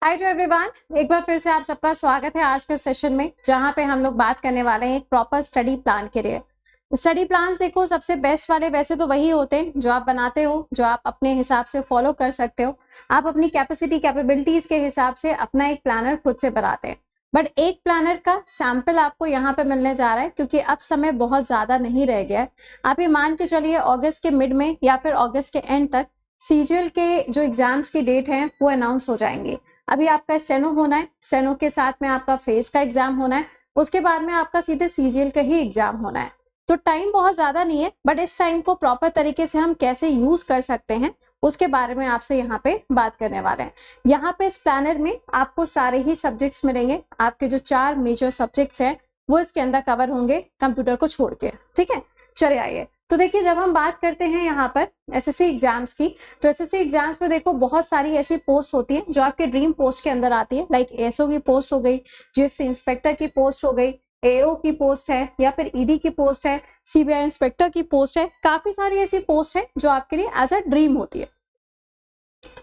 Hi to everyone, एक बार फिर से आप सबका स्वागत है आज के सेशन में, जहां पे हम लोग बात करने वाले हैं एक प्रॉपर स्टडी प्लान के लिए। स्टडी प्लान्स देखो सबसे बेस्ट वाले वैसे तो वही होते हैं जो आप बनाते हो, जो आप अपने हिसाब से फॉलो कर सकते हो। आप अपनी कैपेसिटी कैपेबिलिटीज के हिसाब से अपना एक प्लानर खुद से बनाते हैं। बट एक प्लानर का सैंपल आपको यहाँ पे मिलने जा रहा है, क्योंकि अब समय बहुत ज्यादा नहीं रह गया है। आप ये मान के चलिए अगस्त के मिड में या फिर अगस्त के एंड तक सीजीएल के जो एग्जाम्स की डेट है वो अनाउंस हो जाएंगी। अभी आपका स्टेनो होना है, स्टेनो के साथ में आपका फेस का एग्जाम होना है, उसके बाद में आपका सीधे सीजीएल का ही एग्जाम होना है। तो टाइम बहुत ज्यादा नहीं है, बट इस टाइम को प्रॉपर तरीके से हम कैसे यूज कर सकते हैं उसके बारे में आपसे यहाँ पे बात करने वाले हैं। यहाँ पे इस प्लानर में आपको सारे ही सब्जेक्ट्स मिलेंगे। आपके जो 4 मेजर सब्जेक्ट्स हैं वो इसके अंदर कवर होंगे, कंप्यूटर को छोड़ के। ठीक है, चले आइए। तो देखिए, जब हम बात करते हैं यहाँ पर एसएससी एग्जाम्स की, तो एसएससी एग्जाम्स में देखो बहुत सारी ऐसी पोस्ट होती है जो आपके ड्रीम पोस्ट के अंदर आती है। लाइक एसओ की पोस्ट हो गई, जीएसटी इंस्पेक्टर की पोस्ट हो गई, एओ की पोस्ट है, या फिर ईडी की पोस्ट है, सीबीआई इंस्पेक्टर की पोस्ट है। काफी सारी ऐसी पोस्ट है जो आपके लिए एज अ ड्रीम होती है।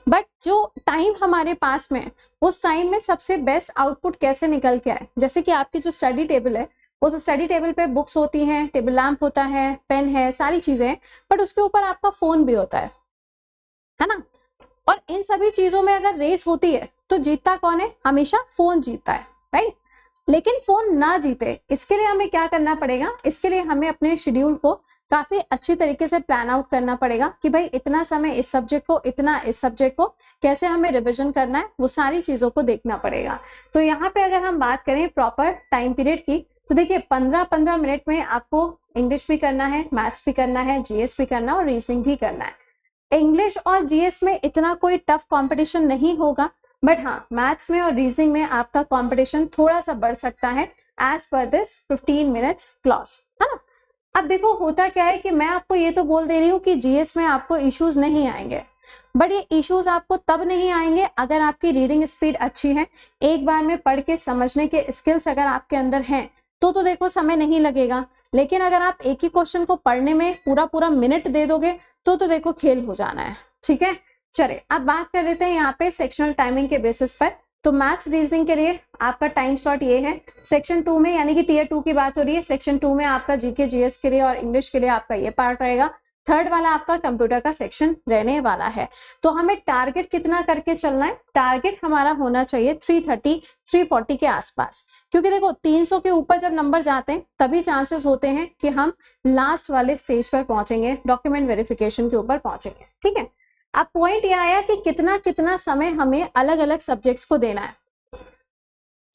बट जो टाइम हमारे पास में है, उस टाइम में सबसे बेस्ट आउटपुट कैसे निकल के आए। जैसे कि आपकी जो स्टडी टेबल है, उस स्टडी टेबल पे बुक्स होती हैं, टेबल लैंप होता है, पेन है, सारी चीजें हैं, बट उसके ऊपर आपका फोन भी होता है ना। और इन सभी चीजों में अगर रेस होती है तो जीतता कौन है? हमेशा फोन जीतता है, राइट। लेकिन फोन ना जीते, इसके लिए हमें क्या करना पड़ेगा? इसके लिए हमें अपने शेड्यूल को काफी अच्छी तरीके से प्लान आउट करना पड़ेगा कि भाई इतना समय इस सब्जेक्ट को, इतना इस सब्जेक्ट को, कैसे हमें रिवीजन करना है, वो सारी चीजों को देखना पड़ेगा। तो यहाँ पे अगर हम बात करें प्रॉपर टाइम पीरियड की, तो देखिए 15-15 मिनट में आपको इंग्लिश भी करना है, मैथ्स भी करना है, जीएस भी करना है और रीजनिंग भी करना है। इंग्लिश और जीएस में इतना कोई टफ कंपटीशन नहीं होगा, बट हाँ मैथ्स में और रीजनिंग में आपका कंपटीशन थोड़ा सा बढ़ सकता है as per this 15 minutes clause, है ना। अब देखो होता क्या है कि मैं आपको ये तो बोल दे रही हूँ कि जीएस में आपको इश्यूज नहीं आएंगे, बट ये इश्यूज आपको तब नहीं आएंगे अगर आपकी रीडिंग स्पीड अच्छी है, एक बार में पढ़ के समझने के स्किल्स अगर आपके अंदर हैं तो देखो समय नहीं लगेगा। लेकिन अगर आप एक ही क्वेश्चन को पढ़ने में पूरा पूरा मिनट दे दोगे तो देखो खेल हो जाना है। ठीक है, चले अब बात कर लेते हैं यहाँ पे सेक्शनल टाइमिंग के बेसिस पर। तो मैथ्स रीजनिंग के लिए आपका टाइम स्लॉट ये है। सेक्शन 2 में, यानी कि टीयर 2 की बात हो रही है, सेक्शन 2 में आपका जीके जीएस के लिए और इंग्लिश के लिए आपका ये पार्ट रहेगा। थर्ड वाला आपका कंप्यूटर का सेक्शन रहने वाला है। तो हमें टारगेट कितना करके चलना है? टारगेट हमारा होना चाहिए 330-340 के आसपास, क्योंकि देखो 300 के ऊपर जब नंबर जाते हैं तभी चांसेस होते हैं कि हम लास्ट वाले स्टेज पर पहुंचेंगे, डॉक्यूमेंट वेरिफिकेशन के ऊपर पहुंचेंगे। ठीक है, अब पॉइंट ये आया कि कितना कितना समय हमें अलग अलग सब्जेक्ट्स को देना है।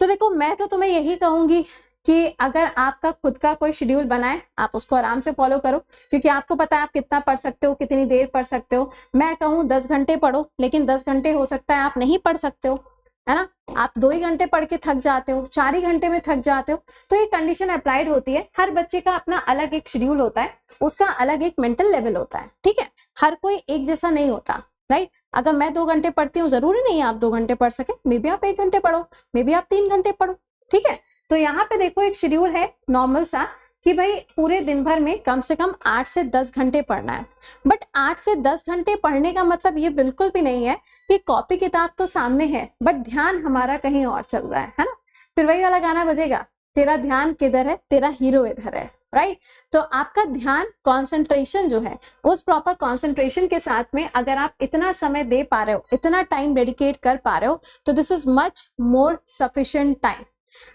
तो देखो मैं तो तुम्हें यही कहूंगी कि अगर आपका खुद का कोई शेड्यूल बनाए, आप उसको आराम से फॉलो करो, क्योंकि आपको पता है आप कितना पढ़ सकते हो, कितनी देर पढ़ सकते हो। मैं कहूँ 10 घंटे पढ़ो, लेकिन 10 घंटे हो सकता है आप नहीं पढ़ सकते हो, है ना। आप 2 ही घंटे पढ़ के थक जाते हो, 4 ही घंटे में थक जाते हो। तो ये कंडीशन अप्लाइड होती है। हर बच्चे का अपना अलग एक शेड्यूल होता है, उसका अलग एक मेंटल लेवल होता है। ठीक है, हर कोई एक जैसा नहीं होता, राइट। अगर मैं 2 घंटे पढ़ती हूँ, जरूरी नहीं है आप 2 घंटे पढ़ सके, मे बी आप 1 घंटे पढ़ो, मे बी आप 3 घंटे पढ़ो। ठीक है, तो यहाँ पे देखो एक शेड्यूल है नॉर्मल सा कि भाई पूरे दिन भर में कम से कम 8 से 10 घंटे पढ़ना है। बट 8 से 10 घंटे पढ़ने का मतलब ये बिल्कुल भी नहीं है कि कॉपी किताब तो सामने है बट ध्यान हमारा कहीं और चल रहा है ना। फिर वही वाला गाना बजेगा, तेरा ध्यान किधर है, तेरा हीरो इधर है, राइट। तो आपका ध्यान, कंसंट्रेशन जो है, उस प्रॉपर कंसंट्रेशन के साथ में अगर आप इतना समय दे पा रहे हो, इतना टाइम डेडिकेट कर पा रहे हो, तो this is much more sufficient time.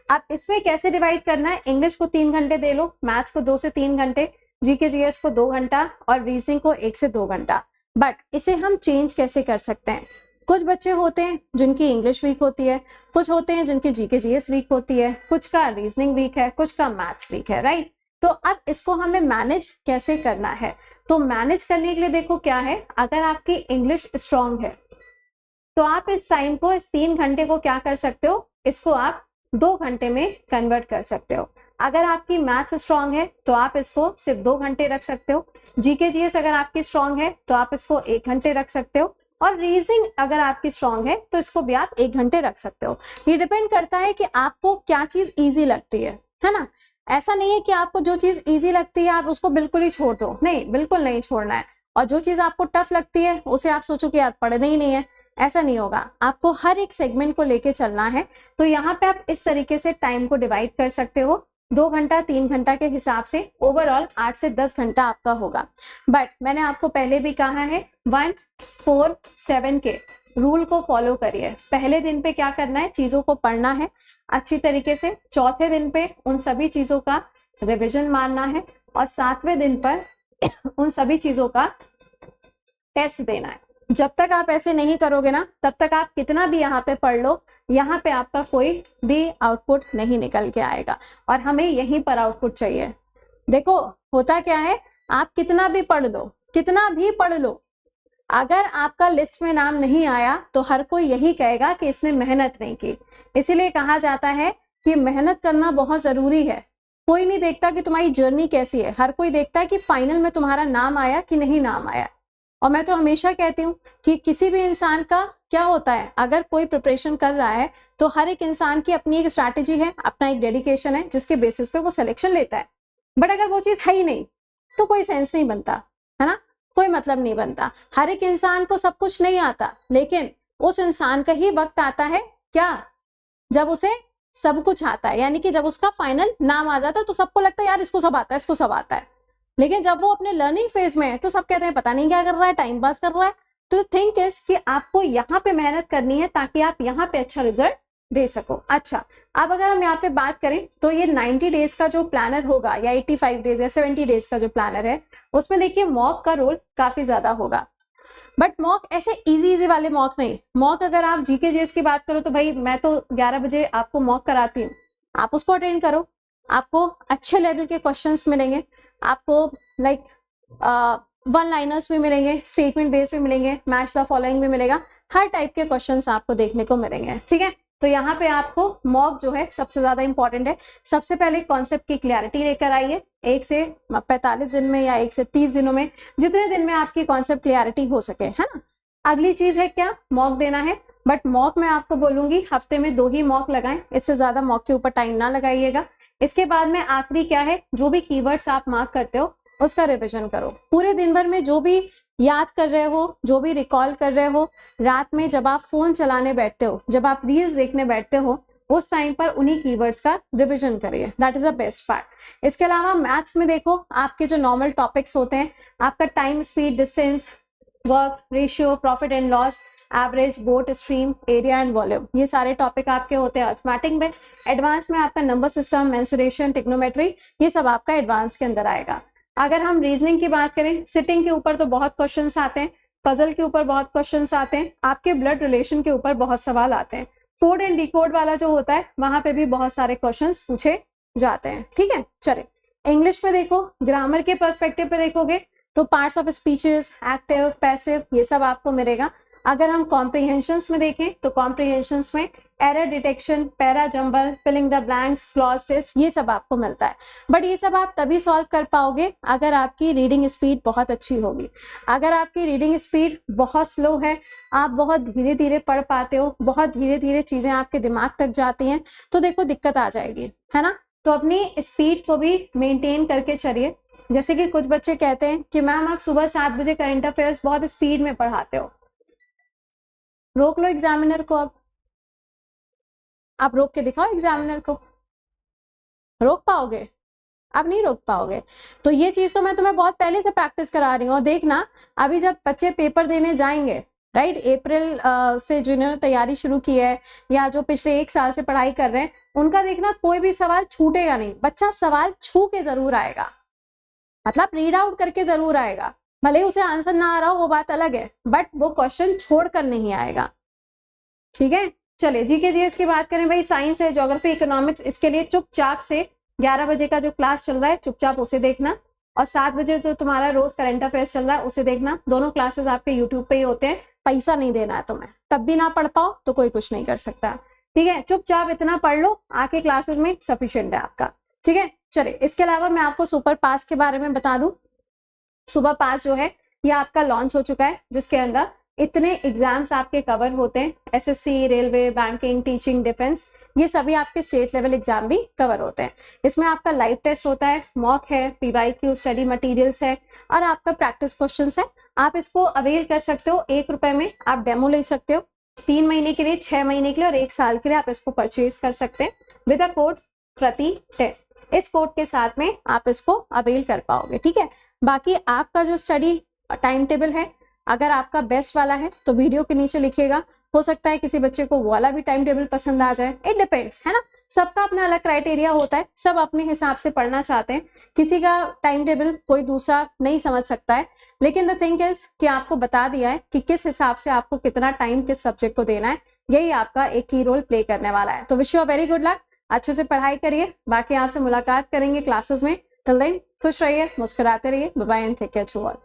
आप इसमें कैसे डिवाइड करना है? इंग्लिश को 3 घंटे दे लो, मैथ्स को 2 से 3 घंटे, जीके जीएस को 2 घंटा और रीजनिंग को 1 से 2 घंटा। बट इसे हम चेंज कैसे कर सकते हैं? कुछ बच्चे होते हैं जिनकी इंग्लिश वीक होती है, कुछ होते हैं जिनकी जीके जीएस वीक होती है, कुछ का रीजनिंग वीक है, कुछ का मैथ्स वीक है, राइट। तो अब इसको हमें मैनेज कैसे करना है? तो मैनेज करने के लिए देखो क्या है, अगर आपकी इंग्लिश स्ट्रांग है तो आप इस टाइम को, इस 3 घंटे को क्या कर सकते हो, इसको आप 2 घंटे में कन्वर्ट कर सकते हो। अगर आपकी मैथ्स स्ट्रांग है तो आप इसको सिर्फ 2 घंटे रख सकते हो। जीके जीएस अगर आपकी स्ट्रांग है तो आप इसको 1 घंटे रख सकते हो, और रीजनिंग अगर आपकी स्ट्रांग है तो इसको भी आप 1 घंटे रख सकते हो। ये डिपेंड करता है कि आपको क्या चीज ईजी लगती है ना। ऐसा नहीं है कि आपको जो चीज ईजी लगती है आप उसको बिल्कुल ही छोड़ दो, नहीं, बिल्कुल नहीं छोड़ना है। और जो चीज आपको टफ लगती है उसे आप सोचो कि यार पढ़नी ही नहीं है, ऐसा नहीं होगा, आपको हर एक सेगमेंट को लेके चलना है। तो यहाँ पे आप इस तरीके से टाइम को डिवाइड कर सकते हो, 2 घंटा 3 घंटा के हिसाब से ओवरऑल 8 से 10 घंटा आपका होगा। बट मैंने आपको पहले भी कहा है 1 4 7 के रूल को फॉलो करिए। पहले दिन पे क्या करना है, चीजों को पढ़ना है अच्छी तरीके से, चौथे दिन पे उन सभी चीजों का रिवीजन मारना है और 7वें दिन पर उन सभी चीजों का टेस्ट देना है। जब तक आप ऐसे नहीं करोगे ना, तब तक आप कितना भी यहाँ पे पढ़ लो, यहाँ पे आपका कोई भी आउटपुट नहीं निकल के आएगा और हमें यहीं पर आउटपुट चाहिए। देखो होता क्या है, आप कितना भी पढ़ लो, अगर आपका लिस्ट में नाम नहीं आया तो हर कोई यही कहेगा कि इसने मेहनत नहीं की। इसीलिए कहा जाता है कि मेहनत करना बहुत जरूरी है। कोई नहीं देखता कि तुम्हारी जर्नी कैसी है, हर कोई देखता है कि फाइनल में तुम्हारा नाम आया कि नहीं नाम आया। और मैं तो हमेशा कहती हूँ कि किसी भी इंसान का क्या होता है, अगर कोई प्रिपरेशन कर रहा है तो हर एक इंसान की अपनी एक स्ट्रैटेजी है, अपना एक डेडिकेशन है, जिसके बेसिस पे वो सिलेक्शन लेता है। बट अगर वो चीज है ही नहीं तो कोई सेंस नहीं बनता, है ना, कोई मतलब नहीं बनता। हर एक इंसान को सब कुछ नहीं आता, लेकिन उस इंसान का ही वक्त आता है क्या, जब उसे सब कुछ आता है, यानी कि जब उसका फाइनल नाम आ जाता है तो सबको लगता है यार इसको सब आता है, इसको सब आता है। लेकिन जब वो अपने लर्निंग फेज में है तो सब कहते हैं पता नहीं क्या कर रहा है, टाइम पास कर रहा है। तो थिंक इज कि आपको यहाँ पे मेहनत करनी है ताकि आप यहाँ पे अच्छा रिजल्ट दे सको। अच्छा, अब अगर हम यहाँ पे बात करें तो ये 90 डेज का जो प्लानर होगा या 85 डेज या 70 डेज का जो प्लानर है, उसमें देखिए मॉक का रोल काफी ज्यादा होगा। बट मॉक ऐसे इजी वाले मॉक नहीं। मॉक अगर आप जीके जीएस की बात करो तो भाई मैं तो 11 बजे आपको मॉक कराती हूँ, आप उसको अटेंड करो, आपको अच्छे लेवल के क्वेश्चंस मिलेंगे, आपको लाइक वन लाइनर्स भी मिलेंगे, स्टेटमेंट बेस्ड भी मिलेंगे, मैच द फॉलोइंग भी मिलेगा, हर टाइप के क्वेश्चंस आपको देखने को मिलेंगे। ठीक है, तो यहाँ पे आपको मॉक जो है सबसे ज्यादा इंपॉर्टेंट है। सबसे पहले कॉन्सेप्ट की क्लैरिटी लेकर आइए, 1 से 45 दिन में या 1 से 30 दिनों में, जितने दिन में आपकी कॉन्सेप्ट क्लैरिटी हो सके, है ना। अगली चीज है क्या, मॉक देना है। बट मॉक मैं आपको बोलूंगी हफ्ते में 2 ही मॉक लगाएं, इससे ज्यादा मॉक के ऊपर टाइम ना लगाइएगा। इसके बाद में आखिरी क्या है, जो भी कीवर्ड्स आप मार्क करते हो उसका रिवीजन करो। पूरे दिन भर में जो भी याद कर रहे हो, जो भी रिकॉल कर रहे हो, रात में जब आप फोन चलाने बैठते हो, जब आप रील्स देखने बैठते हो, उस टाइम पर उन्हीं कीवर्ड्स का रिवीजन करिए। That is the best part. इसके अलावा मैथ्स में देखो, आपके जो नॉर्मल टॉपिक्स होते हैं, आपका time, speed, distance, work, ratio, profit and loss, average, boat, stream, area and volume, ये सारे टॉपिक आपके होते हैं अर्थमेटिक में। एडवांस में आपका नंबर सिस्टम, मेंसुरेशन, टिग्नोमेट्री, ये सब आपका एडवांस के अंदर आएगा। अगर हम रीजनिंग की बात करें, सिटिंग के ऊपर तो बहुत क्वेश्चंस आते हैं, पजल के ऊपर बहुत क्वेश्चंस आते हैं, आपके ब्लड रिलेशन के ऊपर बहुत सवाल आते हैं, कोड एंड डिकोड वाला जो होता है वहां पे भी बहुत सारे क्वेश्चंस पूछे जाते हैं। ठीक है, चले इंग्लिश में देखो, ग्रामर के पर्सपेक्टिव पे देखोगे तो parts of speeches, active, passive, ये सब आपको मिलेगा। अगर हम कॉम्प्रिहेंशंस में देखें तो कॉम्प्रिहेंशंस में error detection, para jumble, filling the blanks, clause test, ये सब आपको मिलता है। बट ये सब आप तभी सॉल्व कर पाओगे अगर आपकी रीडिंग स्पीड बहुत अच्छी होगी। अगर आपकी रीडिंग स्पीड बहुत स्लो है, आप बहुत धीरे धीरे पढ़ पाते हो, बहुत धीरे धीरे चीजें आपके दिमाग तक जाती हैं, तो देखो दिक्कत आ जाएगी, है ना। तो अपनी स्पीड को भी मेंटेन करके चलिए। जैसे कि कुछ बच्चे कहते हैं कि मैम आप सुबह 7 बजे करंट अफेयर्स बहुत स्पीड में पढ़ाते हो। रोक लो एग्जामिनर को, अब आप रोक के दिखाओ एग्जामिनर को, रोक पाओगे? आप नहीं रोक पाओगे। तो ये चीज तो मैं तुम्हें बहुत पहले से प्रैक्टिस करा रही हूँ। और देखना, अभी जब बच्चे पेपर देने जाएंगे, राइट, अप्रैल से जिन्होंने तैयारी शुरू की है या जो पिछले 1 साल से पढ़ाई कर रहे हैं, उनका देखना कोई भी सवाल छूटेगा नहीं। बच्चा सवाल छू के जरूर आएगा, मतलब रीड आउट करके जरूर आएगा। भले उसे आंसर ना आ रहा हो वो बात अलग है, बट वो क्वेश्चन छोड़कर नहीं आएगा। ठीक है, चलिए जीके जीएस की बात करें भाई, साइंस है, ज्योग्राफी, इकोनॉमिक्स, इसके लिए चुपचाप से 11 बजे का जो क्लास चल रहा है चुपचाप उसे देखना, और 7 बजे जो तुम्हारा रोज करंट अफेयर्स चल रहा है उसे देखना। दोनों क्लासेस आपके यूट्यूब पे ही होते हैं, पैसा नहीं देना है तुम्हें। तब भी ना पढ़ पाओ तो कोई कुछ नहीं कर सकता। ठीक है, चुपचाप इतना पढ़ लो, आके क्लासेस में सफिशिएंट है आपका। ठीक है, चलिए इसके अलावा मैं आपको सुपर पास के बारे में बता दूं। सुपर पास जो है ये आपका लॉन्च हो चुका है, जिसके अंदर इतने एग्जाम्स आपके कवर होते हैं, SSC, railway, banking, teaching, defence, ये सभी आपके स्टेट लेवल एग्जाम भी कवर होते हैं। इसमें आपका लाइव टेस्ट होता है, मॉक है, PYQ स्टडी मटेरियल्स है और आपका प्रैक्टिस क्वेश्चंस है। आप इसको अवेल कर सकते हो, 1 रुपए में आप डेमो ले सकते हो। 3 महीने के लिए, 6 महीने के लिए और 1 साल के लिए आप इसको परचेज कर सकते हैं विद अ कोड प्रति10। इस कोड के साथ में आप इसको अवेल कर पाओगे, ठीक है। बाकी आपका जो स्टडी टाइम टेबल है, अगर आपका बेस्ट वाला है तो वीडियो के नीचे लिखिएगा। हो सकता है किसी बच्चे को वो वाला भी टाइम टेबल पसंद आ जाए, इट डिपेंड्स, है ना। सबका अपना अलग क्राइटेरिया होता है, सब अपने हिसाब से पढ़ना चाहते हैं। किसी का टाइम टेबल कोई दूसरा नहीं समझ सकता है, लेकिन द थिंग इज कि आपको बता दिया है कि किस हिसाब से आपको कितना टाइम किस सब्जेक्ट को देना है, यही आपका एक की रोल प्ले करने वाला है। तो wish you a very good luck, अच्छे से पढ़ाई करिए। बाकी आपसे मुलाकात करेंगे क्लासेस में। टिल देन खुश रहिए, मुस्कुराते रहिए। Bye bye and take care to all.